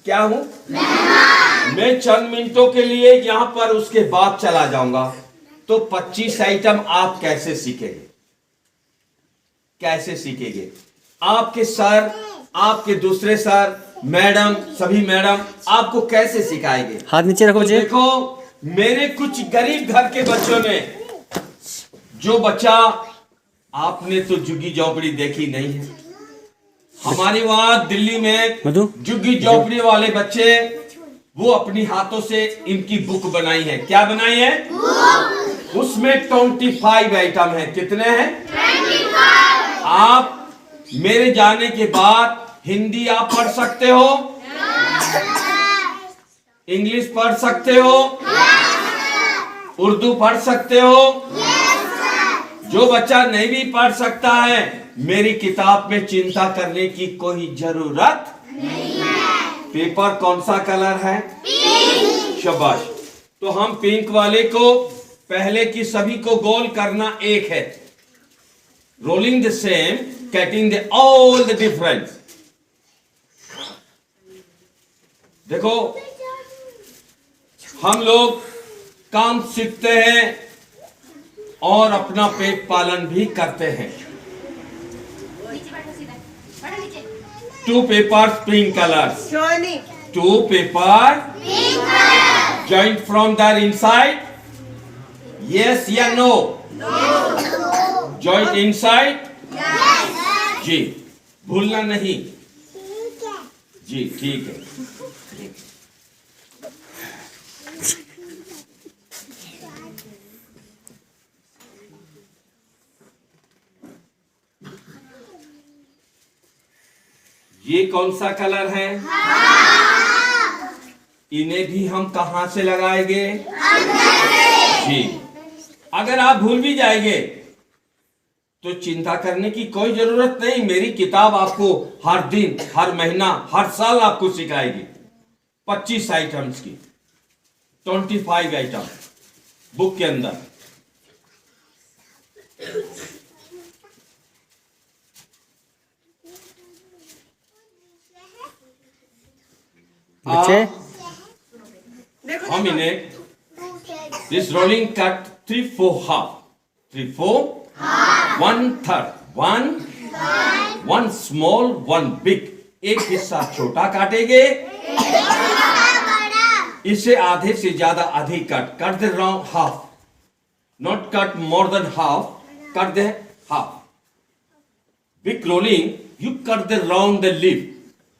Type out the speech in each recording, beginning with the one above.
क्या हूं? मैं चंद मिनटों के लिए यहां पर, उसके बाद चला जाऊंगा। तो 25 आइटम आप कैसे सीखेंगे? कैसे सीखेंगे? आपके सर, आपके दूसरे सर, मैडम, सभी मैडम आपको कैसे सिखाएंगे? हाथ नीचे रखो तो बच्चे। देखो, मेरे कुछ गरीब घर के बच्चों ने, जो बच्चा, आपने तो झुग्गी झोपड़ी देखी नहीं है, हमारी वहां दिल्ली में मधु, झुग्गी झोपड़ी वाले बच्चे, वो अपनी हाथों से इनकी बुक बनाई है। क्या बनाई है? उसमें 25 आइटम है। कितने हैं? 25। आप मेरे जाने के बाद हिंदी आप पढ़ सकते हो? इंग्लिश पढ़ सकते हो? उर्दू पढ़ सकते हो? जो बच्चा नहीं भी पढ़ सकता है, मेरी किताब में चिंता करने की कोई जरूरत नहीं है। पेपर कौन सा कलर है? पिंक। शाबाश। तो हम पिंक वाले को, पहले की सभी को गोल करना एक है। Rolling the same, cutting the all the difference. देखो, हम लोग काम सीखते हैं और अपना पेट पालन भी करते हैं। 2 papers pink colors. 2 paper pink color. Joint from their inside. Yes या no? No. Joint inside. Yes. जी, भूलना नहीं। जी ठीक है। ये कौन सा कलर है? इन्हें भी हम कहां से लगाएंगे? जी। अगर आप भूल भी जाएंगे तो चिंता करने की कोई जरूरत नहीं। मेरी किताब आपको हर दिन, हर महीना, हर साल आपको सिखाएगी। 25 आइटम्स की, 25 आइटम बुक के अंदर। बच्चे, हम इन्हें this rolling cut 3/4 half, 3/4 1/3, one small, one big। एक हिस्सा छोटा काटेंगे, इसे आधे से ज्यादा अधिक cut they round half, not cut more than half, cut they half. Big rolling, you cut the round the leaf.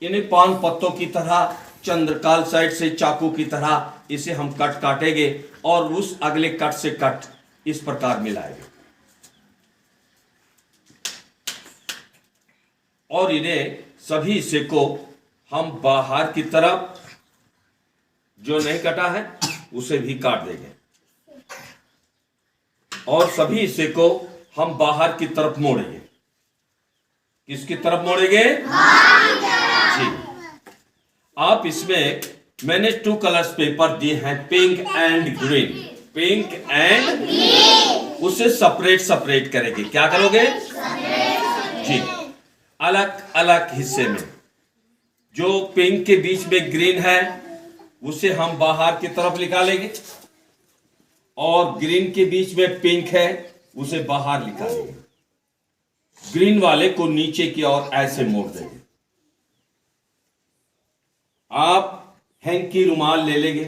इन्हें पान पत्तों की तरह, चंद्रकाल साइड से चाकू की तरह इसे हम कट काटेंगे और उस अगले कट से कट इस प्रकार मिलाएंगे। और इन्हें सभी हिस्से को हम बाहर की तरफ, जो नहीं कटा है उसे भी काट देंगे, और सभी हिस्से को हम बाहर की तरफ मोड़ेंगे। किसकी तरफ मोड़ेंगे? जी। आप इसमें, मैंने 2 कलर्स पेपर दिए हैं, pink and green. Pink and green, उसे सेपरेट करेंगे। क्या करोगे? जी। अलग अलग हिस्से में, जो पिंक के बीच में ग्रीन है उसे हम बाहर की तरफ निकालेंगे, और ग्रीन के बीच में पिंक है उसे बाहर निकालेंगे। ग्रीन वाले को नीचे की ओर ऐसे मोड़ देंगे। आप हैंकी रुमाल ले लेंगे,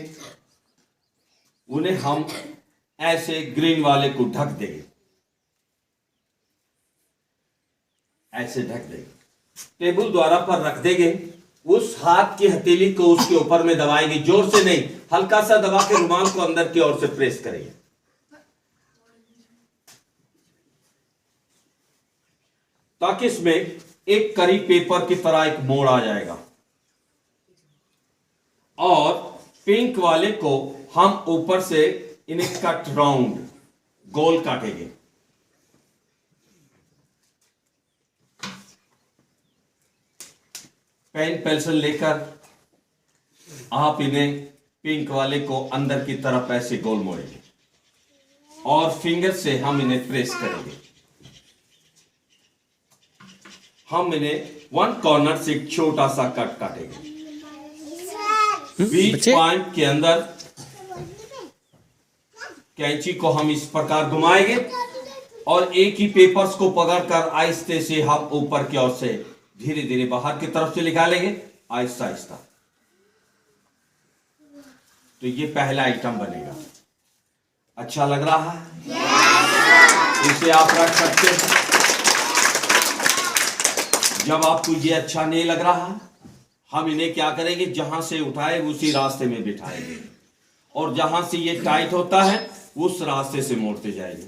उन्हें हम ऐसे ग्रीन वाले को ढक देंगे, ऐसे ढक देंगे। टेबल द्वारा पर रख देंगे। उस हाथ की हथेली को उसके ऊपर में दबाएंगे, जोर से नहीं, हल्का सा दबा के रुमाल को अंदर की ओर से प्रेस करेंगे। ताकि इसमें एक करी पेपर की तरह एक मोड़ आ जाएगा। और पिंक वाले को हम ऊपर से इन्हें कट राउंड गोल काटेंगे। पेन पेंसिल लेकर आप इन्हें, पिंक वाले को अंदर की तरफ ऐसे गोल मोड़ेंगे और फिंगर से हम इन्हें प्रेस करेंगे। हम इन्हें 1 कॉर्नर से एक छोटा सा कट काटेंगे। बीच पॉइंट के अंदर कैंची को हम इस प्रकार घुमाएंगे और एक ही पेपर्स को पकड़कर आहिस्ते से हम ऊपर की ओर से धीरे धीरे बाहर की तरफ से निकालेंगे, आहिस्ता आहिस्ता। तो ये पहला आइटम बनेगा। अच्छा लग रहा है? इसे आप रख सकते हैं। जब आपको ये अच्छा नहीं लग रहा, हम इन्हें क्या करेंगे, जहां से उठाए उसी रास्ते में बिठाएंगे और जहां से ये टाइट होता है उस रास्ते से मोड़ते जाएंगे।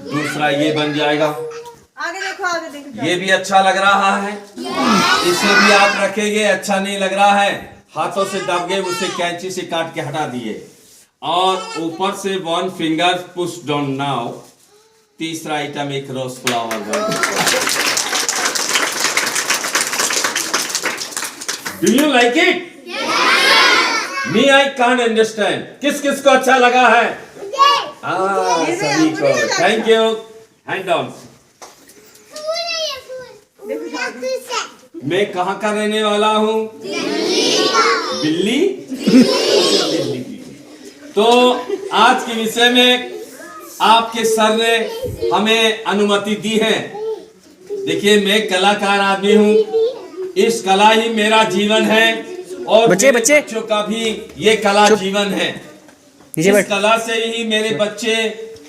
दूसरा ये बन जाएगा। आगे देखो, आगे देखो। ये भी अच्छा लग रहा है। इसे भी आप रखेंगे। अच्छा नहीं लग रहा है, हाथों से दब गए, उसे कैंची से काट के हटा दिए और ऊपर से 1 फिंगर पुश डाउन नाउ। तीसरा आइटम एक rose flower. Do you like it? Me I can't understand. किस किस को अच्छा लगा है? सभी को। Thank you. Hand down. मैं कहाँ का रहने वाला हूँ? बिल्ली। तो आज के विषय में आपके सर ने हमें अनुमति दी है। देखिए, मैं कलाकार आदमी हूँ। इस कला ही मेरा जीवन है और बच्चों का भी ये कला जीवन है। इस कला से ही मेरे बच्चे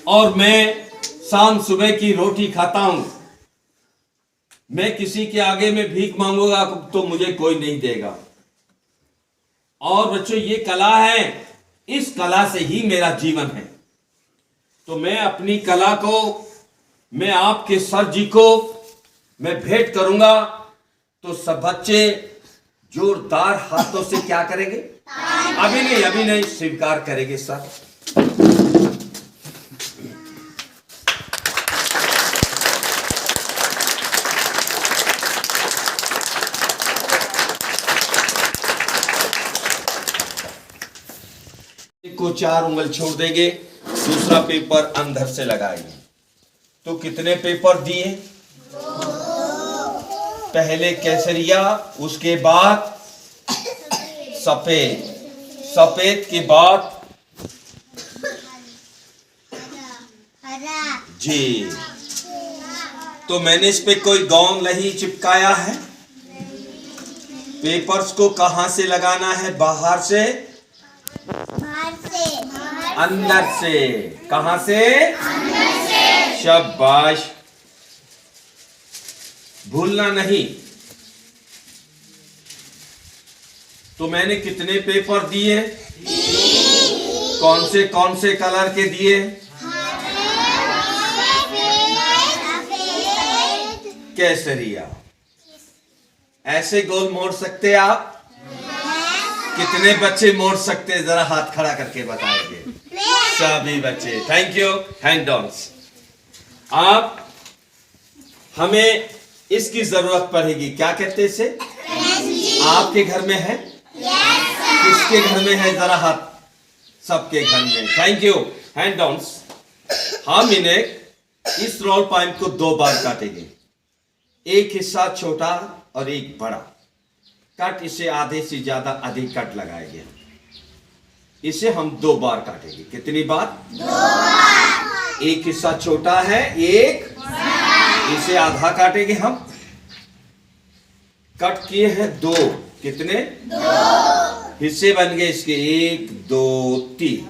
और मैं शाम सुबह की रोटी खाता हूँ। मैं किसी के आगे में भीख मांगूंगा तो मुझे कोई नहीं देगा। और बच्चों, ये कला है, इस कला से ही मेरा जीवन है। तो मैं अपनी कला को, मैं आपके सर जी को मैं भेंट करूंगा। तो सब बच्चे जोरदार हाथों से क्या करेंगे? अभी नहीं स्वीकार करेंगे सर। को 4 उंगल छोड़ देंगे, दूसरा पेपर अंदर से लगाएंगे। तो कितने पेपर दिए? पहले केसरिया, उसके बाद सफेद, सफेद के बाद जी। तो मैंने इस पे कोई गॉन नहीं चिपकाया है। पेपर्स को कहां से लगाना है? बाहर से, अंदर से। कहां से? शाबाश, भूलना नहीं। तो मैंने कितने पेपर दिए? कौन से कलर के दिए? केसरिया। ऐसे गोल मोड़ सकते आप? कितने बच्चे मोड़ सकते? जरा हाथ खड़ा करके बताएंगे। सभी बच्चे। Thank you. Hand downs. आप, हमें इसकी जरूरत पड़ेगी। क्या कहते हैं इसे? आपके घर में है? किसके घर में है? जरा हाथ। सबके घर में। Thank you. Hand downs. हम इन्हें, इस रोल पॉइंट को 2 बार काटेंगे। एक हिस्सा छोटा और एक बड़ा। कट इसे आधे से ज्यादा अधिक कट लगाएंगे। इसे हम 2 बार काटेंगे। कितनी बार? 2 बार। एक हिस्सा छोटा है, एक, इसे आधा काटेंगे हम। कट किए हैं 2। कितने? 2 हिस्से बन गए इसके। 1 2 3।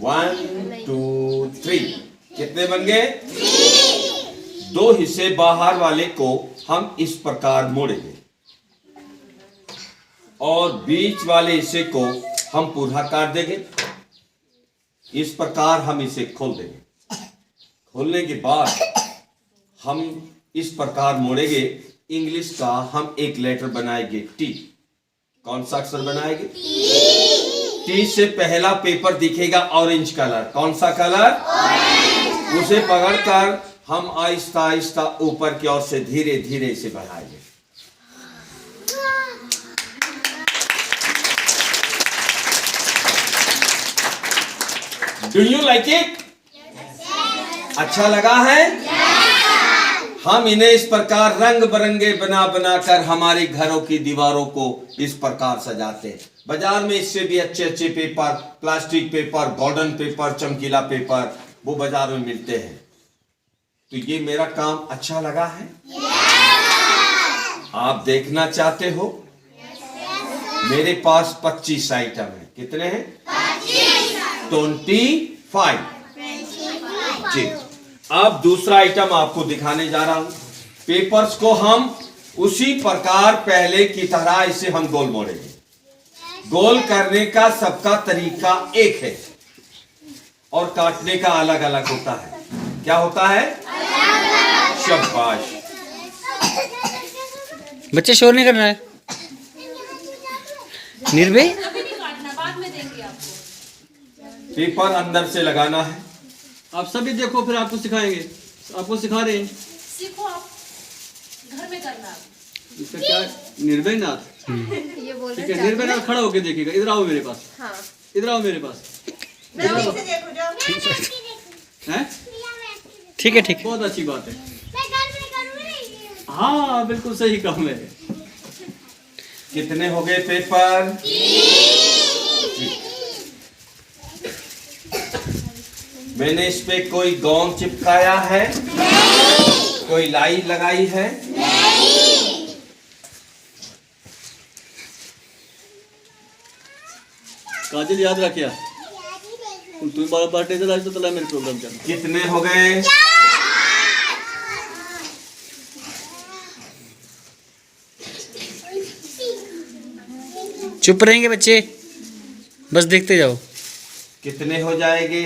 1 2 3। कितने बन गए? 3। 2 हिस्से बाहर वाले को हम इस प्रकार मोड़ेंगे और बीच वाले हिस्से को हम पूरा काट देंगे। इस प्रकार हम इसे खोल देंगे। खोलने के बाद हम इस प्रकार मोड़ेंगे। इंग्लिश का हम एक लेटर बनाएंगे, टी। कौन सा अक्षर बनाएंगे? टी से पहला पेपर दिखेगा ऑरेंज कलर। कौन सा कलर? ऑरेंज। उसे पकड़कर हम आहिस्ता आहिस्ता ऊपर की ओर से धीरे धीरे इसे बढ़ाएंगे। Do you like it? अच्छा लगा है? हम इन्हें इस प्रकार रंग बिरंगे बना बना कर हमारे घरों की दीवारों को इस प्रकार सजाते हैं। बाजार में इससे भी अच्छे अच्छे paper, plastic paper, golden paper, चमकीला पेपर वो बाजार में मिलते हैं। तो ये मेरा काम अच्छा लगा है? आप देखना चाहते हो? मेरे पास 25 आइटम है। कितने हैं? 25। जी। अब दूसरा आइटम आपको दिखाने जा रहा हूं। पेपर्स को हम उसी प्रकार पहले की तरह इसे हम गोल मोड़ेंगे। गोल करने का सबका तरीका एक है और काटने का अलग अलग होता है। क्या होता है? शाबाश। बच्चे शोर नहीं करना है। निर्भय पेपर अंदर से लगाना है। आप सभी देखो, फिर आपको सिखाएंगे। आपको सिखा रहे हैं। सीखो, आप घर में करना। इसका क्या? निर्भय नाथ। ये बोल ठीक रहे है, निर्भय नाथ खड़ा होके देखिएगा। इधर आओ मेरे पास। हाँ। इधर आओ मेरे पास। मैं पीछे देखो जाओ। हैं? ठीक है, ठीक है। बहुत अच्छी बात है। हाँ, बिल्कुल सही काम है। कितने हो गए पेपर? मैंने इस पे कोई गॉन चिपकाया है? कोई लाई लगाई है? काजल याद रखिया, तुम्ही मला बर्थडे जायचं तुला मेरे प्रोग्राम करना। कितने हो गए? चुप रहेंगे बच्चे, बस देखते जाओ। कितने हो जाएंगे?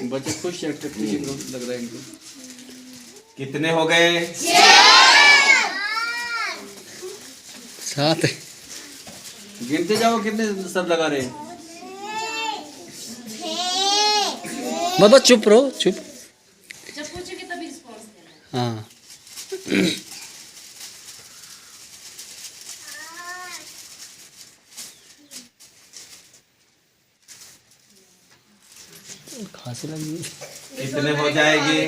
बच्चे खुश हैं, खुशी लग रहा है इनको। कितने हो गए? 7। गिनते जाओ कितने सब लगा रहे हैं। बाबा चुप रहो, चुप। जब पूछेंगे तभी रिस्पॉन्स देना। हाँ। खांसी लगी। कितने हो जाएंगे?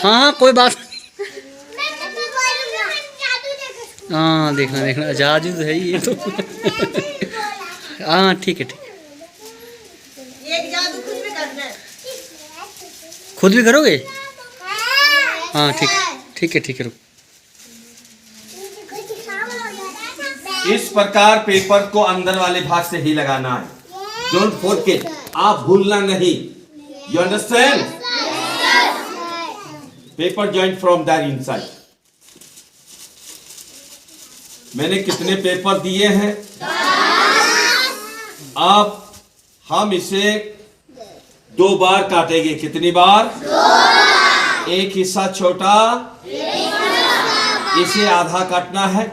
हाँ, कोई बात। हाँ, देखना देखना, जादू तो है ही ये तो। हाँ, ठीक है, ठीक है। एक जादू खुद भी करना है। खुद भी करोगे? हाँ, ठीक है, ठीक है, ठीक है, रुक। इस प्रकार पेपर को अंदर वाले भाग से ही लगाना है। डोंट फॉरगेट, आप भूलना नहीं। You understand? Paper joint from that inside. मैंने कितने पेपर दिए हैं? अब हम इसे 2 बार काटेंगे। कितनी बार? 2। एक हिस्सा छोटा, इसे आधा काटना है।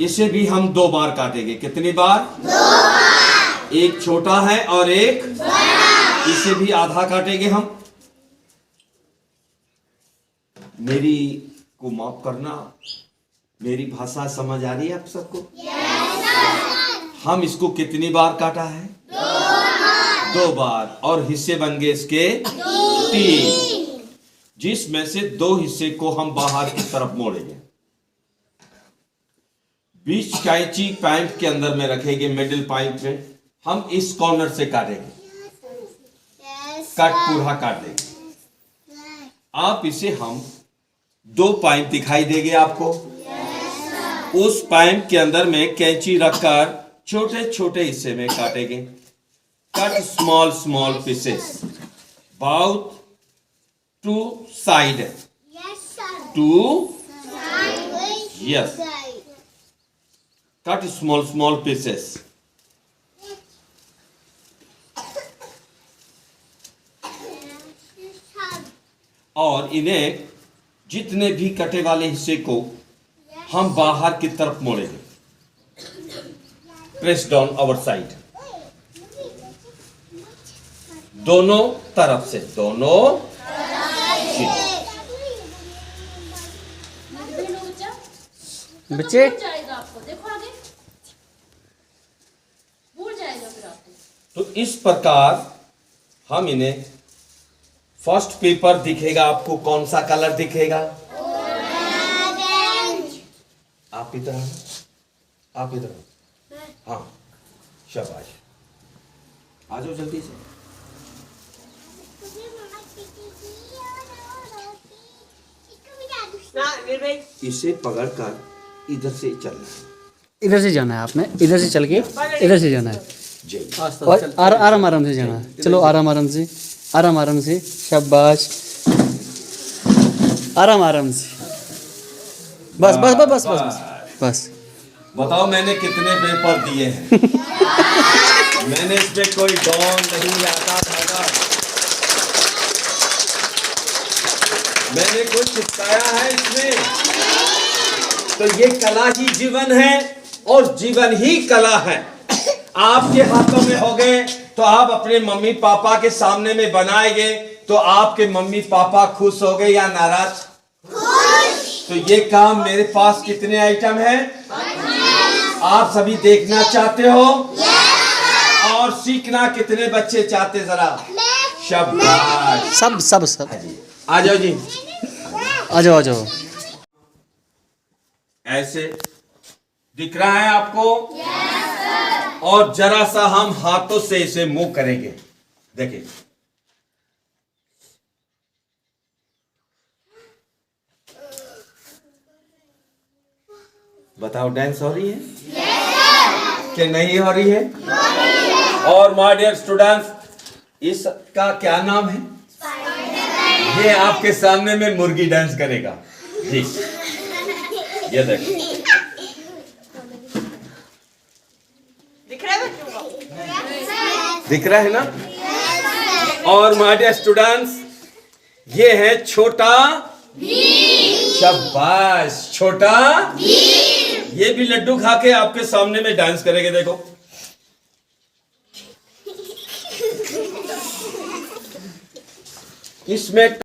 इसे भी हम 2 बार काटेंगे। कितनी बार? 2 बार। एक छोटा है और एक बड़ा। इसे भी आधा काटेंगे हम। मेरी को माफ करना, मेरी भाषा समझ आ रही है आप सबको? हम इसको कितनी बार काटा है? 2 बार। और हिस्से बन गए इसके 3, जिसमें से 2 हिस्से को हम बाहर की तरफ मोड़ेंगे। बीच कैंची पाइप के अंदर में रखेंगे, मिडिल पाइप में हम इस कॉर्नर से काटेंगे। कट पूरा काट देंगे। आप इसे हम 2 पाइप दिखाई देंगे आपको। उस पाइप के अंदर में कैंची रखकर छोटे छोटे हिस्से में काटेंगे। Cut small small pieces about 2 side. Two. Yes. Cut small pieces. और इन्हें जितने भी कटे वाले हिस्से को हम बाहर की तरफ मोड़ेंगे। Press down our side. दोनों तरफ से, दोनों जी। बच्चे भूल जाएगा आपको, देखो आगे भूल जाएगा फिर आपको। तो इस प्रकार हम इन्हें, फर्स्ट पेपर दिखेगा आपको, कौन सा कलर दिखेगा? आप इधर आना, आप इधर आओ। हाँ शाबाश, आ जाओ जल्दी से। हाँ वीर भाई, इसे पकड़कर इधर से चलना है। इधर से जाना है आपने, इधर से चल के इधर से जाना है जय। आस्ता और चल आराम आराम से जाना है। चलो आराम आराम से, आराम आराम से, शाबाश, आराम आराम से, बस बस बस बस बस बस। बताओ मैंने कितने पेपर दिए हैं? मैंने इसमें कोई डॉन नहीं आता था, मैंने कुछ चिपकाया है इसमें। तो ये कला ही जीवन है और जीवन ही कला है। आपके हाथों में हो गए तो आप अपने मम्मी पापा के सामने में बनाएंगे तो आपके मम्मी पापा खुश हो गए या नाराज? तो ये काम मेरे पास कितने आइटम है? आप सभी देखना चाहते हो? और सीखना कितने बच्चे चाहते जरा? शाबाश, सब सब सब, आ जाओ जी। आ जाओ आ जाओ। ऐसे दिख रहा है आपको? और जरा सा हम हाथों से इसे मूव करेंगे, देखिए। बताओ डांस हो रही है कि नहीं हो रही है? और माय डियर स्टूडेंट्स, इसका क्या नाम है? ये आपके सामने में मुर्गी डांस करेगा जी। ये देखो, दिख रहा है बच्चों को? दिख रहा है ना? और माय डियर स्टूडेंट्स, ये है छोटा शाबाश, छोटा ये भी लड्डू खा के आपके सामने में डांस करेंगे, देखो। इसमें